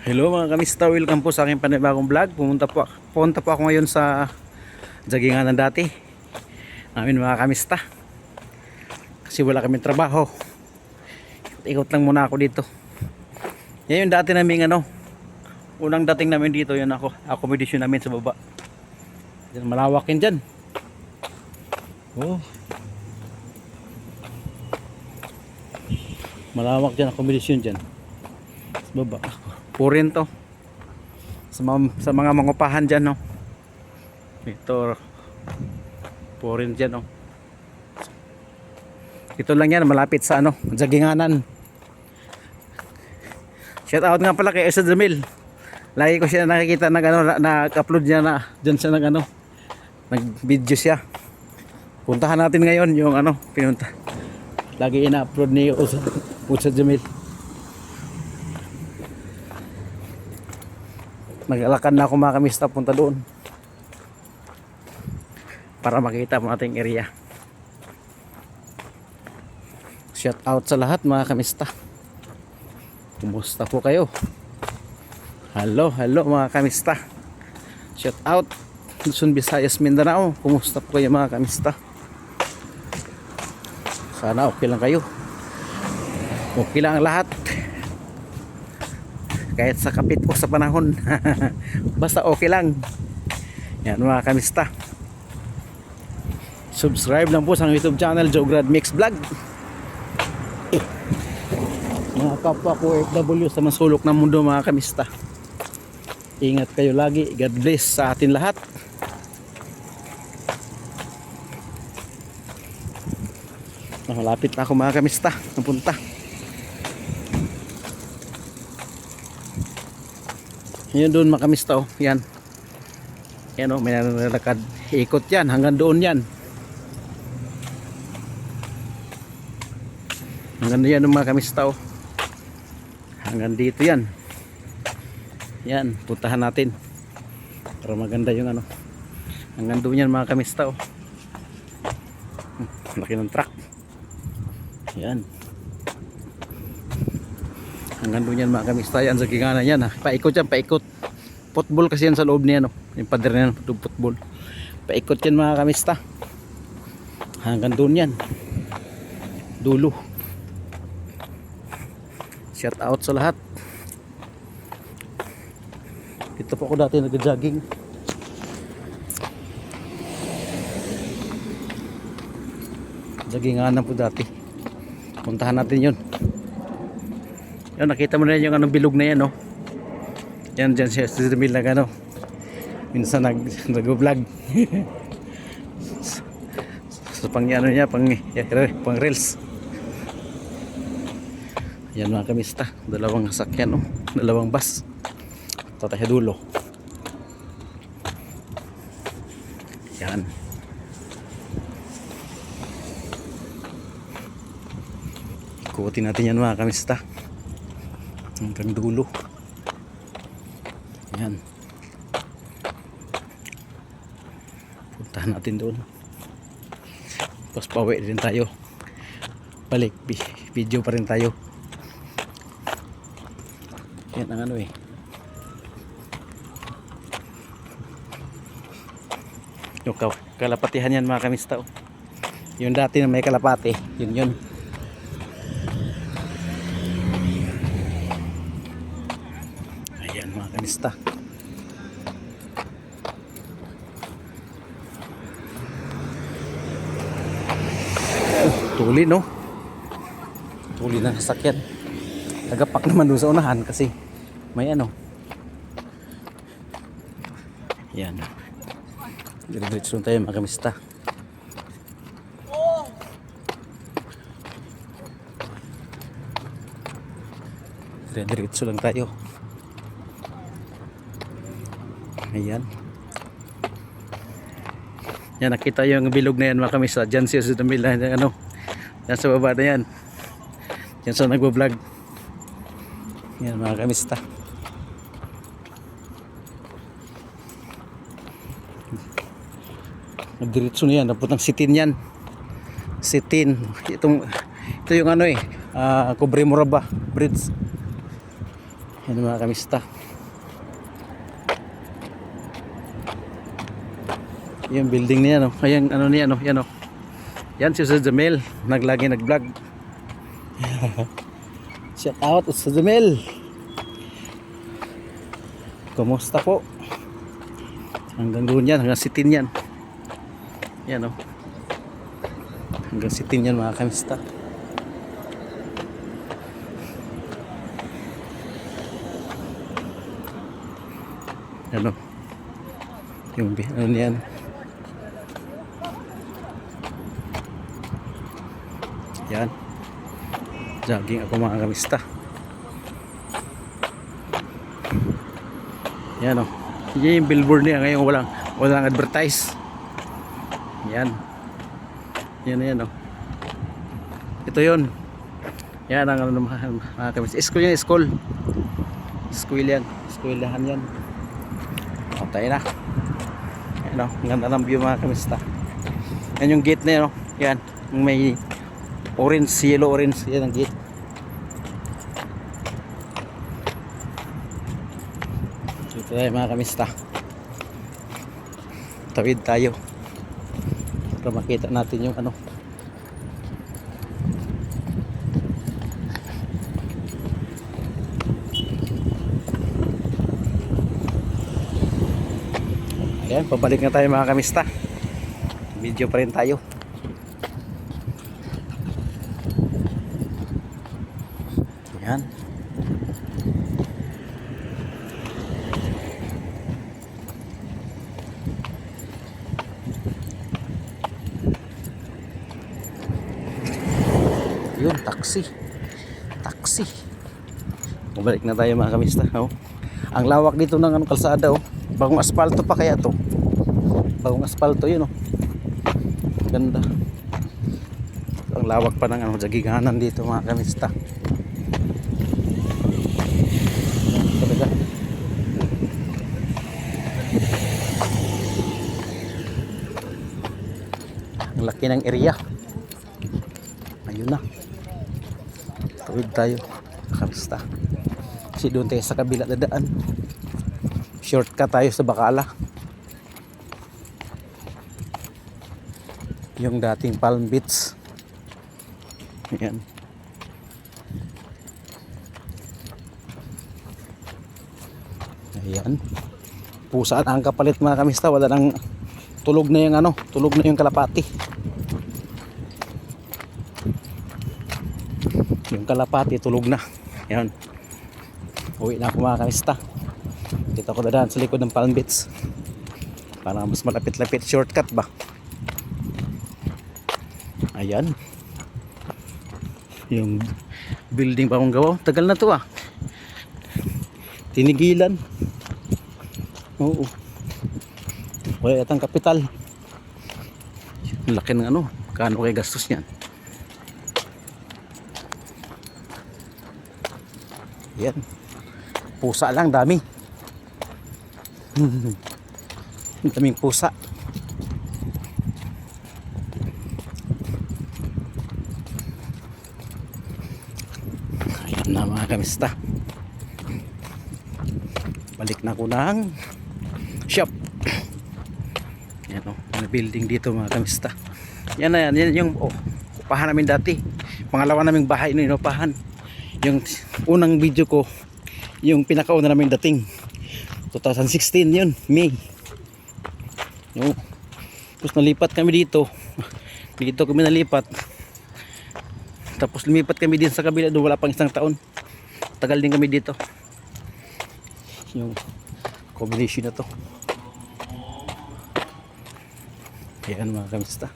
Hello mga kamista, welcome po sa aking panibagong vlog. Pumunta po ako ngayon sa jaggingan ng dati namin mga kamista, kasi wala kaming trabaho. Ikot lang muna ako dito. Yan yung dati namin unang dating namin dito. Yan ako, accommodation namin sa baba. Yan, malawak yun dyan. Oh, malawak dyan, accommodation dyan sa baba. Purin to sa mga mangupahan dyan, no? Ito purin dyan, no? Ito lang yan, malapit sa jagginganan. Shout out nga pala kay Esa Jamil. Lagi ko siya nakikita nag-upload niya na dyan siya nag-video siya. Puntahan natin ngayon yung pinunta. Lagi ina-upload ni Esa Jamil. Naglalakad na ako mga kamista, punta doon para makita mo ating area. Shout out sa lahat mga kamista. Kumusta po kayo? Hello mga kamista. Shout out Luzon, Visayas, Mindanao. Kumusta po kayo mga kamista? Sana okay lang kayo. Okay lang ang lahat. Kahit sa kapit o sa panahon. Basta okay lang. Yan mga kamista. Subscribe lang po sa YouTube channel Jograd Mix Vlog. Mga kapwa ko OFW sa masulok ng mundo mga kamista, ingat kayo lagi. God bless sa atin lahat. Malapit na ako mga kamista. Napunta. Yun doon mga kamista, oh. Yan. Yan, oh, may nalalakad. Ikot yan hanggang doon yan. Hanggang doon yan mga kamista, oh. Hanggang dito yan. Yan, puntahan natin para maganda yung hanggang doon yan mga kamista, oh. Laki ng truck. Yan. Hanggang doon yan mga kamista. Yan, sa gingana yan, ha. Paikot yan, paikot. Football kasi yan sa loob niya, no? Yung pader na yan, football. Paikot yan mga kamista. Hanggang doon yan. Dulo. Shout out sa lahat. Dito po ako dati nag-jogging. Joggingan na po dati. Puntahan natin yun. Yan, nakita mo na yung bilog na yan, no? Yan dyan siya sa Jamil minsan nag-vlog. So pang niya, pang reels. Yan mga kamista, dalawang sasakyan, no? Dalawang bus. Tatay dulo. Yan. Ikutin natin yan mga kamista hanggang dulo. Yan. Puntahan natin doon. Tapos pauwi din tayo. Balik video pa rin tayo. Yan ang yung kalapatihan yan mga kamista, oh. Yung dati na may kalapati, yun. Ayan mga kamista. Tuli, no? Tuli na sasakyan. Tagapak naman doon sa unahan kasi may yan. Diretso tayo mga kamista. Diretso lang tayo. Ayan. Yan, nakita yung bilog na yan mga kamista. Diyan siya sa Jamil na yan sa baba na yan. Yan sa nagbo-vlog. Yan mga kamista. Nagdiretso na yan. Naputang sitin yan. Sitin. Ito yung Cobre Moraba Bridge. Yan mga kamista. Yung building niya, no? Ayan, ano niya, no? Yan, no? Yan si Ustad Jamil. Naglagi nag-vlog. Shout out Ustad Jamil. Kumusta po? Hanggang doon yan, hanggang sitin yan. Yan, no? Hanggang sitin yan mga kamista. Ano? Yung ano yan? Yan. Jogging ako mga kamista. Yan o. Yan yung billboard niya. Ngayon walang advertise. Yan. Yan o. Ito yun. Yan ang ano mga kamista. School yan. School. School yan. Schoolahan yan. O tayo na. Yan o. Ang ganda ng view mga kamista. Yan yung gate na yan o. Yan. Yung may orange, yellow orange. Yan ang gate. Ito tayo mga kamista. Tawid tayo para makita natin yung ano. Ayan, pabalik na tayo mga kamista. Video pa rin tayo. Ayan. Yun, taxi. Balik na tayo mga kamista. Oh. Ang lawak dito ng kalsada. Oh. Bagong asfalto pa kaya to. Bagong asfalto yun. Oh. Ganda. Ang lawak pa ng jaginganan dito mga kamista. Talaga. Ang laki ng area. Ayun na. Tawid tayo kamista. Kasi doon tayo sa kabila dadaan. Shortcut tayo sa Bacala. Yung dating Palm Beach. Ayan. Ayan. Pusaan ang kapalit mga kamista. Wala nang tulog na yung tulog na yung kalapati. Yung kalapati tulog na. Ayan. Uwi na ako mga kamista. Dito ako dadaan sa likod ng Palm Beach. Para mas malapit-lapit. Shortcut ba? Ayan. Yung building pa akong gawa. Tagal na to ah. Tinigilan. Oo. Wala yatang kapital. Laki ng kano kay gastos niyan. Yan. Pusa lang, dami. Daming pusa. Ayan na mga kamista. Balik na ko ng shop. Yan o, may building dito mga kamista. Yan na yan, yung upahan namin dati. Pangalawa naming bahay na inupahan. Yung unang video ko, yung pinakauna namin dating 2016 yun, May. Tapos nalipat kami dito. Dito kami nalipat. Tapos lumipat kami din sa kabila, doon wala pang isang taon. Tagal din kami dito. Yung combination na to. Ayan mga kamista.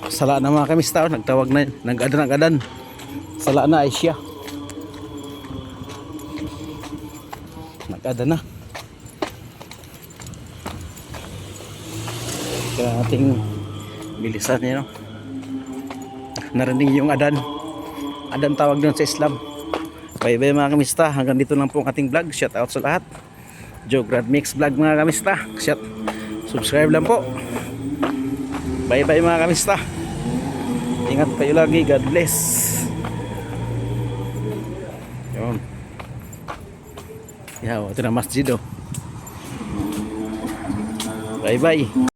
Sala na mga kamista. Nagtawag na, nag-adan. Sala na ay siya. Nag-adan na. Kaya ating bilisan niya, no? Narinig yung adan. Adan tawag doon sa Islam. Bye bye mga kamista. Hanggang dito lang po ang ating vlog. Shout out sa lahat. Joe Grad Mix Vlog mga kamista. Subscribe lang po. Bye bye mga kamista. Ingat kayo lagi. God bless. Yan, ito na masjid oh. Bye bye.